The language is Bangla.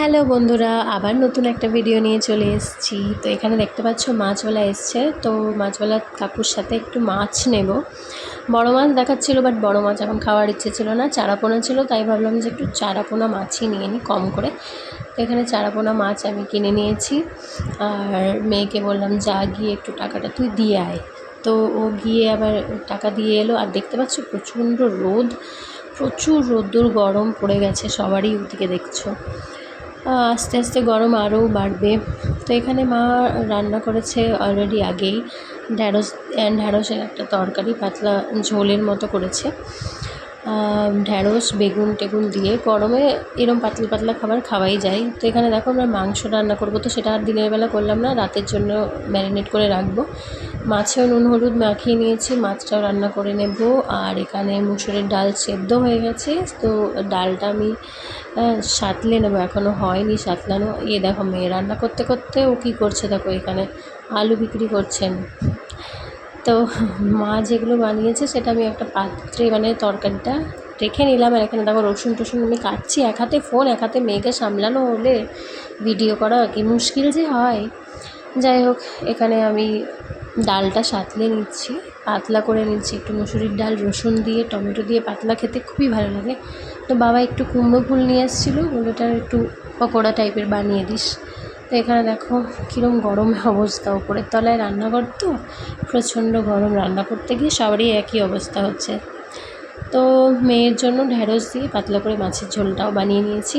হ্যালো বন্ধুরা, আবার নতুন একটা ভিডিও নিয়ে চলে এসেছি। তো এখানে দেখতে পাচ্ছ মাছওয়ালা এসছে। তো মাছওয়ালা কাকুর সাথে একটু মাছ নেব। বড় মাছ দেখাচ্ছিল, বাট বড় মাছ এখন খাওয়ার ইচ্ছে ছিল না, চারাপোনা ছিল। তাই ভাবলাম যে একটু চারাপোনা মাছই নিয়ে নিই কম করে। তো এখানে চারাপোনা মাছ আমি কিনে নিয়েছি। আর মেয়েকে বললাম, যা গিয়ে একটু টাকাটা তুই দিয়ে আয়। তো ও গিয়ে আবার টাকা দিয়ে এলো। আর দেখতে পাচ্ছ প্রচণ্ড রোদ, প্রচুর রোদ্দুর, গরম পড়ে গেছে সবারই, ওদিকে দেখছো। আস্তে আস্তে গরম আরও বাড়বে। তো এখানে মা রান্না করেছে অলরেডি আগেই ঢ্যাঁড়সের একটা তরকারি, পাতলা ঝোলের মতো করেছে। ঢ্যাঁড়স বেগুন টেগুন দিয়ে গরমে এরম পাতলা পাতলা খাবার খাওয়াই যায়। তো এখানে দেখো আমরা মাংস রান্না করব, তো সেটা আর দিনের বেলা করলাম না, রাতের জন্য ম্যারিনেট করে রাখবো। মাছেও নুন হলুদ মাখিয়ে নিয়েছি, মাছটাও রান্না করে নেব। আর এখানে মুসুরের ডাল সেদ্ধ হয়ে গেছে। তো ডালটা আমি সাঁতলে নেবো, এখনও হয়নি সাঁতলানো। দেখো মেয়ে রান্না করতে করতে ও কী করছে দেখো, এখানে আলু বিক্রি করছেন। তো মা যেগুলো বানিয়েছে সেটা আমি একটা পাত্রে মানে তরকারিটা রেখে নিলাম। আর এখানে দেখো রসুন টসুন আমি কাটছি, এক হাতে ফোন এক হাতে মেয়েকে সামলানো হলে ভিডিও করা কি মুশকিল যে হয়। যাই হোক, এখানে আমি ডালটা সাঁতলে নিচ্ছি, পাতলা করে নিচ্ছি। একটু মুসুরির ডাল রসুন দিয়ে টমেটো দিয়ে পাতলা খেতে খুবই ভালো লাগে। তো বাবা একটু কুমড়ো ফুল নিয়ে এসেছিলো, ওটার একটু পকোড়া টাইপের বানিয়ে দিস। তো এখানে দেখো কীরকম গরম অবস্থা, ওপরের তলায় রান্নাঘর তো প্রচণ্ড গরম, রান্না করতে গিয়ে সবারই একই অবস্থা হচ্ছে। তো মেয়ের জন্য ঢ্যাঁড়স দিয়ে পাতলা করে মাছের ঝোলটাও বানিয়ে নিয়েছি।